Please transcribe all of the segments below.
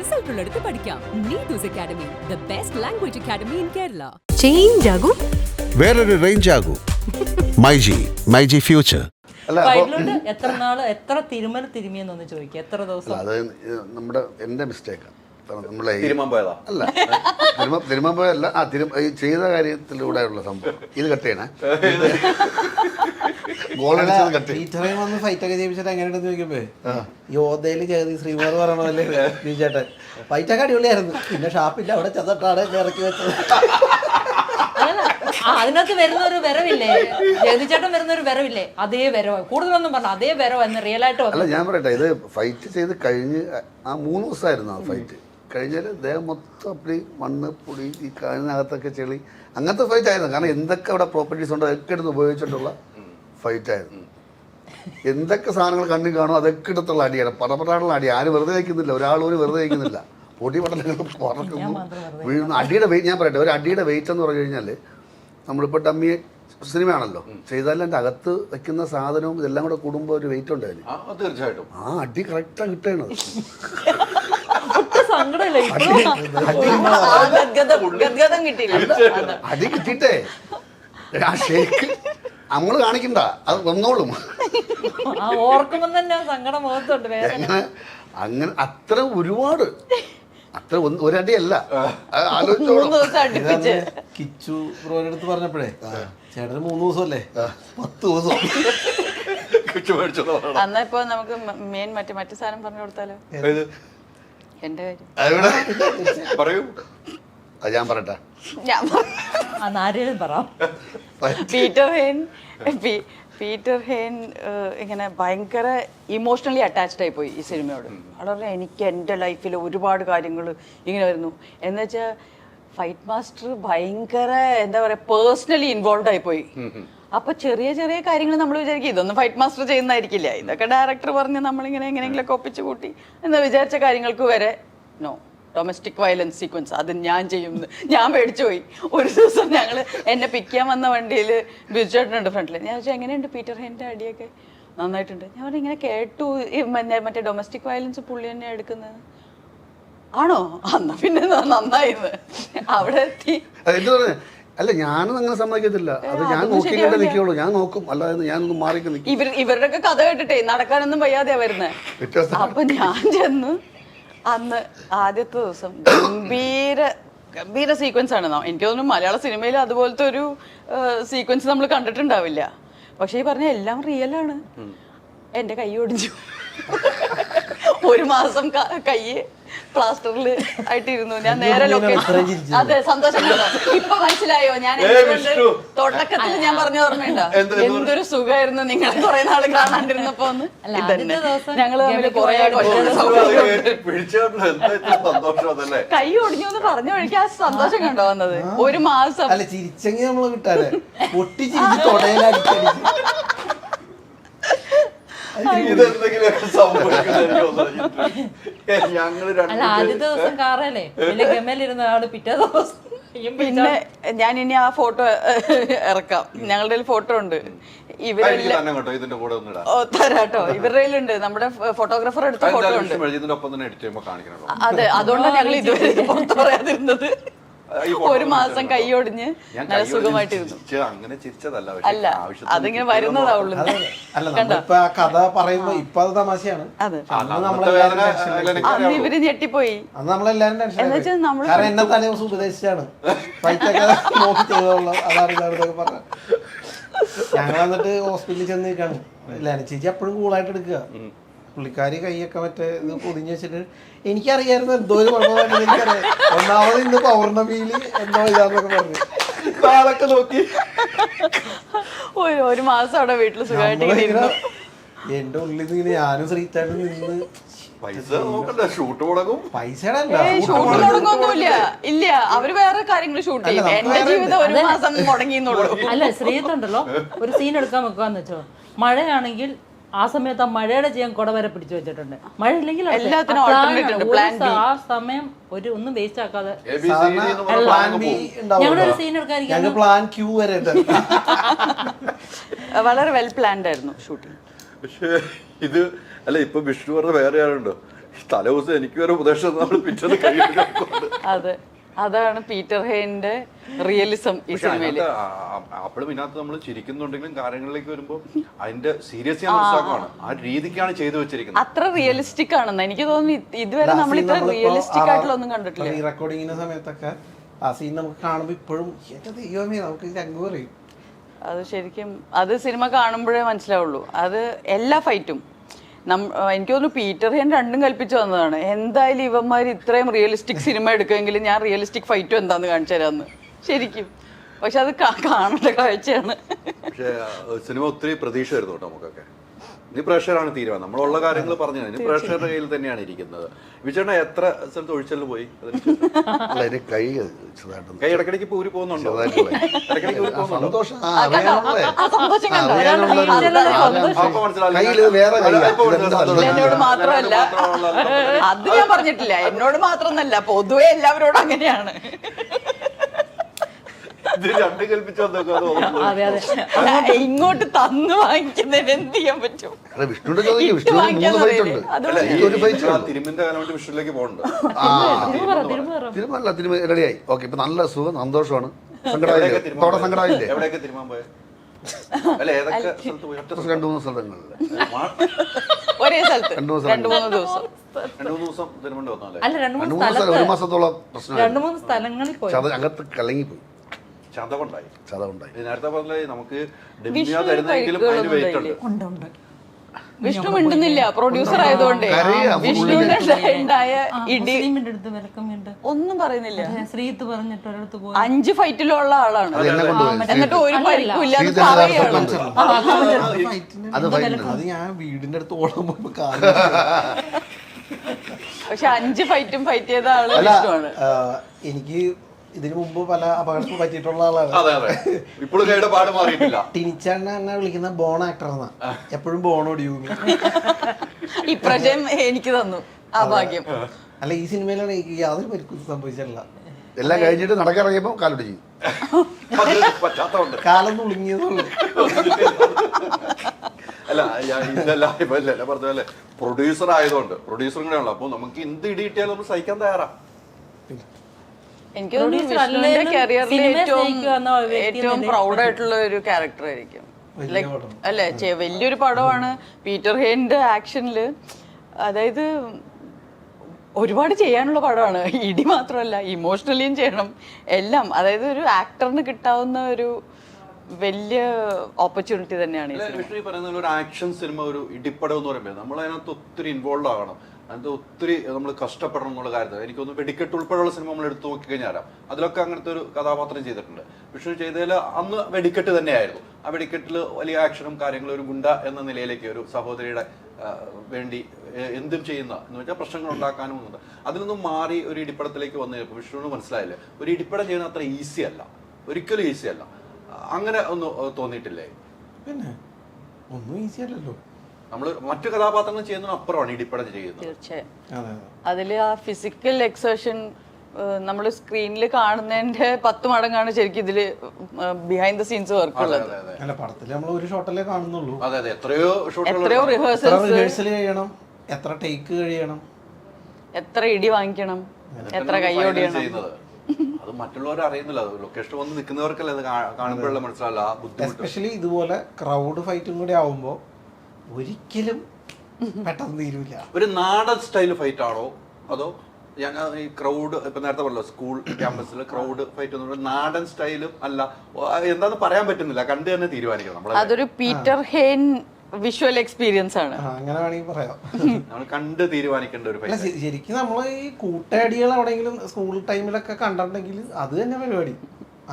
Result ഉള്ളിടത്ത് പഠിക്കാം. Neethu's academy, the best language academy in Kerala. Change ആകും, വേറൊരു റേഞ്ച് ആകൂ. മൈജി ഫ്യൂച്ചർ. വയലിലോട്ട് എത്ര നാള് എത്ര തിരുമിയെന്നൊന്ന് ചോദിക്കുക. എത്ര ദിവസം? അത് എൻ്റെ മിസ്റ്റേക്കാണ്. നമ്മളെ അല്ല തിരുമമ്പോയല്ല, ഈ ചെയ്ത കാര്യത്തിലൂടെയുള്ള സംഭവം. ഇത് കട്ട് ചെയ്യണേ. ഗോളടിച്ചത് കട്ട് ചെയ്യും. ഇത്രയും വന്ന് ഫൈറ്റ് ഒക്കെ ചെയ്യിച്ചിട്ട് എങ്ങനെയുണ്ടെന്ന് ചോദിക്കുമ്പോ യോധയില് ചെയ്ത് ശ്രീമാർ പറയണല്ലേ ചേട്ടൻ ഫൈറ്റൊക്കെ അടിപൊളിയായിരുന്നു. പിന്നെ ഷാപ്പില്ല, അവിടെ ചെന്നിട്ടാണ് ഇറക്കി വെച്ചത്. അതിനകത്ത് വരുന്ന ഒരു വരവില്ലേ, ജഗതിച്ചേട്ടൻ വരുന്ന ഒരു വരവില്ലേ, അതേ വരവ്. കൂടുതലൊന്നും പറഞ്ഞ അതേ വരവ് എന്ന് റിയൽ ആയിട്ട് അല്ല. ഞാൻ പറയട്ടെ, ഇത് ഫൈറ്റ് ചെയ്ത് കഴിഞ്ഞ് ആ 3 ദിവസമായിരുന്നു ആ ഫൈറ്റ്. കഴിഞ്ഞാൽ ദേഹം മൊത്തം അപ്പടി മണ്ണ് പൊടി, ഈ കാലിനകത്തൊക്കെ ചെളി, അങ്ങനത്തെ ഫൈറ്റ് ആയിരുന്നു. കാരണം എന്തൊക്കെ അവിടെ പ്രോപ്പർട്ടീസ് ഉണ്ടോ അതൊക്കെ എടുത്ത് ഉപയോഗിച്ചിട്ടുള്ള ഫൈറ്റ് ആയിരുന്നു. എന്തൊക്കെ സാധനങ്ങൾ കണ്ണിൽ കാണും അതൊക്കെ എടുത്തുള്ള അടിയാണ്. പടപടാനുള്ള അടി. ആരും വെറുതെ വയ്ക്കുന്നില്ല, ഒരാളോട് വെറുതെ വയ്ക്കുന്നില്ല. പൊടി പടലങ്ങൾ പറക്കുന്നു, വീഴുന്നു. അടിയുടെ വെയിറ്റ് ഞാൻ പറയട്ടെ, ഒരു അടിയുടെ വെയിറ്റ് എന്ന് പറഞ്ഞു കഴിഞ്ഞാൽ നമ്മളിപ്പോൾ ഡമ്മി സിനിമയാണല്ലോ ചെയ്താലും എൻ്റെ അകത്ത് വെക്കുന്ന സാധനവും ഇതെല്ലാം കൂടെ കൂടുമ്പോൾ ഒരു വെയിറ്റ് ഉണ്ടായിരുന്നു. തീർച്ചയായിട്ടും ആ അടി കറക്റ്റാണ് കിട്ടണത്. അടി കിട്ടിയിട്ടേ ആ ഷേക്ക് നമ്മള് കാണിക്കണ്ട, അത് വന്നോളും. ഓർക്കുമ്പോ തന്നെ സങ്കടം മുഖത്തുണ്ട്. അങ്ങനെ അത്ര ഒരുപാട്, അത്ര ഒരടിയല്ല. കിച്ചു ബ്രോയുടെ അടുത്ത് പറഞ്ഞപ്പോഴേ ചേട്ടന് 3 ദിവസമല്ലേ 10 ദിവസം അന്നാ ഇപ്പൊ നമുക്ക് മെയിൻ മറ്റു സാധനം പറഞ്ഞു കൊടുത്താലോ? എന്റെ കാര്യം പറയൂ. ഞാൻ പറയട്ടെ. പീറ്റർ ഹെയ്ൻ ഇങ്ങനെ ഭയങ്കര ഇമോഷണലി അറ്റാച്ച്ഡ് ആയി പോയി ഈ സിനിമയോട്. അവിടെ എനിക്ക് എൻ്റെ ലൈഫിൽ ഒരുപാട് കാര്യങ്ങൾ ഇങ്ങനെ വരുന്നു എന്ന് വെച്ചാൽ ഫൈറ്റ് മാസ്റ്റർ ഭയങ്കര എന്താ പറയാ പേഴ്സണലി ഇൻവോൾവ് ആയി പോയി. അപ്പൊ ചെറിയ ചെറിയ കാര്യങ്ങൾ നമ്മൾ വിചാരിക്കും ഇതൊന്നും ഫൈറ്റ് മാസ്റ്റർ ചെയ്യുന്നതായിരിക്കില്ല, ഇതൊക്കെ ഡയറക്ടർ പറഞ്ഞ് നമ്മളിങ്ങനെ എങ്ങനെയെങ്കിലൊക്കെ ഒപ്പിച്ചു കൂട്ടി എന്ന് വിചാരിച്ച കാര്യങ്ങൾക്ക് വരെ നോ, ഡൊമസ്റ്റിക് വയലൻസ് സീക്വൻസ് അത് ഞാൻ ചെയ്യുമെന്ന് ഞാൻ പേടിച്ചു പോയി. ഒരു ദിവസം ഞങ്ങൾ എന്നെ പിക്ക് ചെയ്യാൻ വന്ന വണ്ടിയിൽ ബിജുചേട്ടനുണ്ട് ഫ്രണ്ടിൽ. ഞാൻ ചോദിച്ചാൽ എങ്ങനെയുണ്ട് പീറ്റർ ഹെയ്ൻ്റെ അടിയൊക്കെ? നന്നായിട്ടുണ്ട്. ഞാൻ പറഞ്ഞു ഇങ്ങനെ കേട്ടു മറ്റേ ഡൊമസ്റ്റിക് വയലൻസ് പുള്ളി തന്നെ എടുക്കുന്നത് ആണോ? അന്ന് പിന്നെ നന്നായിരുന്നു. അവിടെ എത്തി. അല്ല ഞാനും അങ്ങനെ സമ്മതിക്കത്തില്ല. അത് ഞാൻ നോക്കിയിട്ടേ നിൽക്കുള്ളൂ. ഞാൻ നോക്കും, അല്ലാതെ ഞാനൊന്നും മാറിക്ക് നിൽക്കും. ഇവരുടെ ഒക്കെ കഥ കേട്ടിട്ടേ നടക്കാനൊന്നും വയ്യാതെയാ വരുന്നത്. അപ്പൊ ഞാൻ ചെന്ന് അന്ന് ആദ്യത്തെ ദിവസം ഗംഭീര സീക്വൻസ് ആണ്. എനിക്ക് തോന്നുന്നു മലയാള സിനിമയിൽ അതുപോലത്തെ ഒരു സീക്വൻസ് നമ്മൾ കണ്ടിട്ടുണ്ടാവില്ല. പക്ഷെ ഈ പറഞ്ഞ എല്ലാം റിയലാണ്. എൻ്റെ കൈ ഒടിഞ്ഞു. 1 മാസം കൈ പ്ലാസ്റ്ററിൽ ആയിട്ടിരുന്നു. ഞാൻ നേരെ ലൊക്കേഷൻ. അതെ, സന്തോഷം. ഇപ്പൊ മനസ്സിലായോ ഞാൻ തുടക്കത്തിൽ ഞാൻ പറഞ്ഞ ഓർമ്മയുണ്ടോ? എന്തൊരു സുഖമായിരുന്നു നിങ്ങളെ കുറെ നാള് കാണാണ്ടിരുന്നപ്പോ. ഞങ്ങള് കൈ ഒടിഞ്ഞു എന്ന് പറഞ്ഞ വഴിക്ക് ആ സന്തോഷം കണ്ടോ വന്നത്. 1 മാസം അല്ല ചിരിച്ചെങ്കിൽ നമ്മള് കിട്ടാതെ പൊട്ടി ചിരിച്ച് തൊടയിലടിച്ചടിച്ച് ആദ്യത്തെ ദിവസം കാറല്ലേ വലിയ ഗമയിലിരുന്ന ആള് പിറ്റേ ദിവസം. പിന്നെ ഞാൻ ഇനി ആ ഫോട്ടോ ഇറക്കാം. ഞങ്ങളുടെ ഫോട്ടോ ഉണ്ട് തരാട്ടോ. ഇവരുടെ ഉണ്ട്, നമ്മുടെ ഫോട്ടോഗ്രാഫർ എടുത്ത ഫോട്ടോ ഉണ്ട്. അതെ, അതുകൊണ്ടാണ് ഞങ്ങൾ ഇതുവരെ പുറത്തു പറയാതിരുന്നത്. 1 മാസം കൈയൊടിഞ്ഞ് നല്ല സുഖമായിട്ടിരുന്നു. അല്ല, അതിങ്ങനെ വരുന്നതാവുള്ളൂ. ഇപ്പൊ ആ കഥ പറയുമ്പോ ഇപ്പൊ അത് തമാശയാണ്. അന്ന് ഇവര് ഞെട്ടിപ്പോയി. അന്ന് നമ്മളെല്ലാരും കാരണം എന്നെ തലേ ദിവസം ഉപദേശിച്ചാണ് ഫൈറ്റൊക്കെ നോക്കി ചെയ്തോളൂ. അതാണ് പറഞ്ഞ. ഞങ്ങൾ എന്നിട്ട് ഹോസ്പിറ്റലിൽ ചെന്ന് നിൽക്കാണ്. എല്ലാരും ചേച്ചി എപ്പോഴും കൂളായിട്ട് എടുക്കുക. പുള്ളിക്കാരി കൈയൊക്കെ മറ്റേ ഇത് പൊതിഞ്ഞ് വെച്ചിട്ട് എനിക്കറിയായിരുന്നു എന്തോ ഒരു കുഴപ്പമായിട്ട്. എനിക്കറിയാം ഒന്നാമത് ഇന്ന് പൗർണമിയില് എന്തോ ഇതാന്നൊക്കെ പറഞ്ഞു നാളൊക്കെ നോക്കി 1 മാസം അവിടെ വീട്ടിൽ സുഖമായിട്ട് എന്റെ ഉള്ളിൽ നിന്ന് ഇങ്ങനെ ഞാനും ശ്രീത്തായിട്ട് നിന്ന് പൈസയുടെ ഇല്ല, അവര് വേറെ കാര്യങ്ങൾ ഷൂട്ട് ചെയ്യും. എന്റെ ജീവിതം 1 മാസം മുടങ്ങിയെന്നുള്ളൂ. അല്ല, ശ്രീത്തുണ്ടല്ലോ ഒരു സീൻ എടുക്കാൻ വെക്കാന്ന് വെച്ചോ, മഴയാണെങ്കിൽ ആ സമയത്ത് ആ മഴയുടെ ചെയ്യാൻ കുട വരെ പിടിച്ചു വെച്ചിട്ടുണ്ട്. മഴ ഇല്ലെങ്കിൽ ആ സമയം ഒന്നും വേസ്റ്റ് ആക്കാതെ ഞങ്ങളൊരു സീൻ എടുക്കാൻ വളരെ വെൽ പ്ലാൻഡ് ആയിരുന്നു ഷൂട്ടിംഗ്. പക്ഷേ ഇത് അല്ല, ഇപ്പൊ വിഷ്ണു പറഞ്ഞ വേറെ ആളുണ്ടോ, തലേദിവസം എനിക്ക് വരെ ഉപദേശം നമ്മൾ പിറ്റേന്ന് കഴിയുന്നുണ്ട്. അതെ, അതാണ് പീറ്റർ ഹെയിന്റെ റിയലിസം ഈ സിനിമയിൽ. അപ്പോഴും ഇതിനകത്ത് നമ്മൾ ചിരിക്കുന്നുണ്ടെങ്കിലും കാര്യങ്ങളിലേക്ക് വരുമ്പോൾ അതിന്റെ സീരിയസ് ഞാൻ മനസ്സിലാക്കുകയാണ്. ആ രീതിക്കാണ് ചെയ്തു വെച്ചിരിക്കുന്നത്. അത്ര റിയലിസ്റ്റിക് ആണെന്ന് എനിക്ക് തോന്നുന്നു. ഇതുവരെ നമ്മൾ ഇത്ര റിയലിസ്റ്റിക് ആയിട്ടുള്ള ഒന്നും കണ്ടിട്ടില്ല. ഈ റെക്കോർഡിങ്ങിന്റെ സമയത്തൊക്കെ ആ സീൻ നമുക്ക് കാണുമ്പോൾ ഇപ്പോഴും എന്റെ ദൈവമേ നമുക്ക് രംഗ് പറയും. അത് ശരിക്കും അത് സിനിമ കാണുമ്പോഴേ മനസ്സിലാവുള്ളൂ. അത് എല്ലാ ഫൈറ്റും എനിക്ക് തോന്നുന്നു പീറ്റർ ഹെയിൻ രണ്ടും കൽപ്പിച്ചു വന്നതാണ്. എന്തായാലും ഇവന്മാർ ഇത്രയും റിയലിസ്റ്റിക് സിനിമ എടുക്കുമെങ്കിൽ ഞാൻ റിയലിസ്റ്റിക് ഫൈറ്റും എന്താന്ന് കാണിച്ചു തരാമെന്ന്. ശരിക്കും പക്ഷെ അത് കാണേണ്ട കാഴ്ചയാണ്. പക്ഷേ സിനിമ ഒത്തിരി പ്രതീക്ഷ വരുന്നു കേട്ടോ നമുക്കൊക്കെ. ഇനി പ്രേക്ഷകരാണ് തീരുമാനം. നമ്മളുള്ള കാര്യങ്ങൾ പറഞ്ഞു ഇനി പ്രേക്ഷകരുടെ കയ്യിൽ തന്നെയാണ് ഇരിക്കുന്നത്. വിജയണ്ണ എത്ര സ്ഥലത്ത് ഒഴിച്ചല് പോയി? കൈ കൈ ഇടയ്ക്കിടയ്ക്ക് ഊരി പോകുന്നുണ്ടോ? ഇടയ്ക്കിടയ്ക്ക് ഊരി പോകുന്നുണ്ടോ? സന്തോഷം എന്നോട് മാത്രമല്ല, അത് ഞാൻ പറഞ്ഞിട്ടില്ല. എന്നോട് മാത്രമൊന്നല്ല, പൊതുവെ എല്ലാവരോടും അങ്ങനെയാണ്. ഇങ്ങോട്ട് തന്നു വാങ്ങിക്കുന്നതിന് എന്ത് ചെയ്യാൻ പറ്റും? തിരുമിന്റെ കാലം വിഷുവിലേക്ക് പോകണ്ട. തിരുമല്ല റെഡിയായി. ഓക്കെ, ഇപ്പൊ നല്ല സുഖം സന്തോഷമാണ്. സങ്കടമായില്ലേ? എവിടെയൊക്കെ തിരുമാൻ പോയത്? അല്ല, ഏതൊക്കെ സ്ഥലത്ത് പോയി? 2-3 സ്ഥലങ്ങളിൽ. ഒരേ സ്ഥലത്ത് 2-3 ദിവസം. 2-3 ദിവസം തിരുമണ്ട വന്നല്ലേ? അല്ല, 2-3 ഒരു മാസത്തോളം പ്രശ്നം. 2-3 സ്ഥലങ്ങളിൽ പോയി. അകത്ത് കലങ്ങിപ്പോയി. ചതവുണ്ടായി. നേരത്തെ പറഞ്ഞ നമുക്ക് ഡെമിയ തരുന്നെങ്കിലും അതിന് വെയിറ്റ് ഉണ്ട്. വിഷ്ണു മിണ്ടുന്നില്ല, പ്രൊഡ്യൂസർ ആയതുകൊണ്ട്. വിഷ്ണുവിന്റെ ഉണ്ടായ ഇടി ഒന്നും പറയുന്നില്ല. ശ്രീത്ത് പറഞ്ഞിട്ട് ഒരിടത്ത് പോയി 5 ഫൈറ്റിലുള്ള ആളാണ്. എന്നിട്ട് ഒരു പരിക്കില്ലാതെ പറയുകയാണ്. അത് ഞാൻ വീടിന്റെ അടുത്ത് ഓടാൻ പോയപ്പോ പക്ഷെ 5 ഫൈറ്റും ഫൈറ്റ് ചെയ്ത ആള് വിഷ്ണുവാണ്. എനിക്ക് ഇതിനു മുമ്പ് പല അപകടത്തിൽ പറ്റിയിട്ടുള്ള ആളാണ്. ടിനിച്ചാണ് എന്നെ വിളിക്കുന്ന ബോൺ ആക്ടർ എന്നാ. എപ്പോഴും ബോൺ ഒടിയൂമി. ഇപ്രാവശ്യം എനിക്ക് തന്നു ആ ഭാഗ്യം. അല്ല, ഈ സിനിമയിലാണ് എനിക്ക് യാതൊരു പരിക്കും സംഭവിച്ചിട്ടില്ല. എല്ലാം കഴിഞ്ഞിട്ട് നടക്കാറിയപ്പോ കാലൊടിഞ്ഞു. കാലം തുളുങ്ങിയതുള്ളൂ. അല്ല, ഇതല്ല പറഞ്ഞ പോലെ പ്രൊഡ്യൂസർ ആയതുകൊണ്ട് പ്രൊഡ്യൂസറും കൂടെ ആണല്ലോ. അപ്പൊ നമുക്ക് എന്ത് ഇടി കിട്ടിയാലും നമ്മൾ സഹിക്കാൻ തയ്യാറാ. എനിക്ക് വിഷ്ണുവിന്റെ കരിയറിൽ ഏറ്റവും പ്രൗഡ് ആയിട്ടുള്ള ഒരു ക്യാരക്ടർ ആയിരിക്കും. അല്ലെ, വലിയൊരു പടമാണ് പീറ്റർ ഹെയിന്റെ ആക്ഷനില്. അതായത് ഒരുപാട് ചെയ്യാനുള്ള പടമാണ്. ഇടി മാത്രമല്ല, ഇമോഷണലിയും ചെയ്യണം എല്ലാം. അതായത് ഒരു ആക്ടറിന് കിട്ടാവുന്ന ഒരു വലിയ ഓപ്പർച്യൂണിറ്റി തന്നെയാണ് വിഷ്ണു പറയുന്ന ഒരു ആക്ഷൻ സിനിമ, ഒരു ഇടിപ്പടം എന്ന് പറയുമ്പോൾ നമ്മൾ അതിനകത്ത് ഒത്തിരി ഇൻവോൾവ് ആകണം. അതിനകത്ത് ഒത്തിരി നമ്മൾ കഷ്ടപ്പെടണം എന്നുള്ള കാര്യത്തിൽ എനിക്കൊന്ന് വെടിക്കെട്ട് ഉൾപ്പെടെയുള്ള സിനിമ നമ്മൾ എടുത്തു നോക്കിക്കഴിഞ്ഞാൽ അതിലൊക്കെ അങ്ങനത്തെ ഒരു കഥാപാത്രം ചെയ്തിട്ടുണ്ട്. വിഷ്ണു ചെയ്തതിൽ അന്ന് വെടിക്കെട്ട് തന്നെയായിരുന്നു. ആ വെടിക്കെട്ടിൽ വലിയ ആക്ഷനും കാര്യങ്ങളും, ഒരു ഗുണ്ട എന്ന നിലയിലേക്ക് ഒരു സഹോദരിയുടെ വേണ്ടി എന്തും ചെയ്യുന്ന എന്ന് വെച്ചാൽ പ്രശ്നങ്ങൾ ഉണ്ടാക്കാനും ഉണ്ട്. അതിൽ നിന്നും മാറി ഒരു ഇടിപ്പടത്തിലേക്ക് വന്നു കഴിഞ്ഞപ്പോൾ വിഷ്ണുവിന് മനസ്സിലായില്ലേ, ഒരു ഇടിപ്പടം ചെയ്യുന്നത് അത്ര ഈസി അല്ല, ഒരിക്കലും ഈസി അല്ല. അങ്ങനെ ഒന്നും തോന്നിയിട്ടില്ലേ? പിന്നെ ഒന്നും ഈസി അല്ലല്ലോ. നമ്മള് മറ്റു കഥാപാത്രങ്ങൾ ചെയ്യുന്നതിന് അപ്പുറമാണ് ഇടിപ്പടം ചെയ്യുന്നത്. തീർച്ചയായും അതില് ആ ഫിസിക്കൽ എക്സേർഷൻ നമ്മൾ സ്ക്രീനിൽ കാണുന്നതിന്റെ 10 മടങ്ങാണ് ശരിക്കും ഇതില് ബിഹൈൻഡ് ദ സീൻസ് വർക്ക് ഉള്ളത്. പടത്തിൽ നമ്മൾ ഒരു ഷോട്ടല്ലേ കാണുന്നുള്ളൂ. എത്രയോ റിഹേഴ്സൽ കഴിയണം, എത്ര ടേക്ക് കഴിയണം, എത്ര ഇടി വാങ്ങിക്കണം, എത്ര കൈയോടിയണം. അത് മറ്റുള്ളവർ അറിയുന്നില്ല. ലൊക്കേഷൻ വന്ന് നിൽക്കുന്നവർക്കല്ലേ അത് കാണുമ്പോഴല്ല മനസ്സിലാവില്ല ആ ബുദ്ധിമുട്ട്. എസ്പെഷ്യലി ഇതുപോലെ ക്രൗഡ് ഫൈറ്റും കൂടി ആവുമ്പോ ഒരിക്കലും പെട്ടെന്ന് തീരുമില്ല. ഒരു നാടൻ സ്റ്റൈൽ ഫൈറ്റ് ആണോ അതോ ഈ ക്രൗഡ് ഇപ്പൊ നേരത്തെ പറഞ്ഞല്ലോ സ്കൂൾ ക്യാമ്പസിൽ ക്രൗഡ് ഫൈറ്റ് എന്ന് പറഞ്ഞാൽ നാടൻ സ്റ്റൈലും അല്ല, എന്താന്ന് പറയാൻ പറ്റുന്നില്ല, കണ്ടു തന്നെ തീരുമാനിക്കണം നമ്മൾ. അതൊരു പീറ്റർ ഹെയിൻ വിഷ്വൽ എക്സ്പീരിയൻസ് ആണ്. അങ്ങനെ വേണമെങ്കിൽ പറയാം. നമ്മൾ കണ്ട് തീരുമാനിക്കേണ്ട ഒരു ഫൈറ്റ്. ശരിക്കും നമ്മൾ ഈ കൂട്ടയടികൾ എവിടെയെങ്കിലും സ്കൂൾ ടൈമിലൊക്കെ കണ്ടിട്ടുണ്ടെങ്കിൽ അത് തന്നെ പരിപാടി.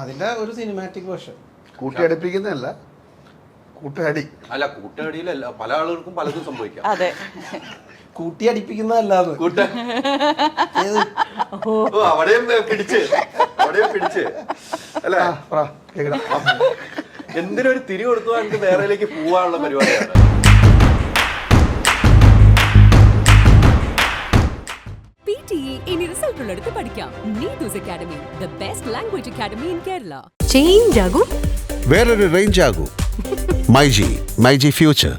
അതിന്റെ ഒരു സിനിമാറ്റിക് വേർഷൻ. കൂട്ടിയടിപ്പിക്കുന്നതല്ല, കൂട്ടയടി. അല്ല, കൂട്ടയടിയിലല്ല, പല ആളുകൾക്കും പലതും സംഭവിക്കാം. അതെ, കൂട്ടിയടിപ്പിക്കുന്നതല്ലാതെ അവിടെയും പിടിച്ച് അല്ലേ? എന്തിനൊരു തിരി കൊടുത്തു എനിക്ക് വേറെയിലേക്ക് പോവാനുള്ള പരിപാടിയാണ്. PTE ഇനി റിസൾട്ട് ഉള്ളടുത്ത് പഠിക്കാം. Neethu's academy, the best language academy in Kerala. വേറൊരു റേഞ്ച് ആകൂ. മൈജി ഫ്യൂച്ചർ.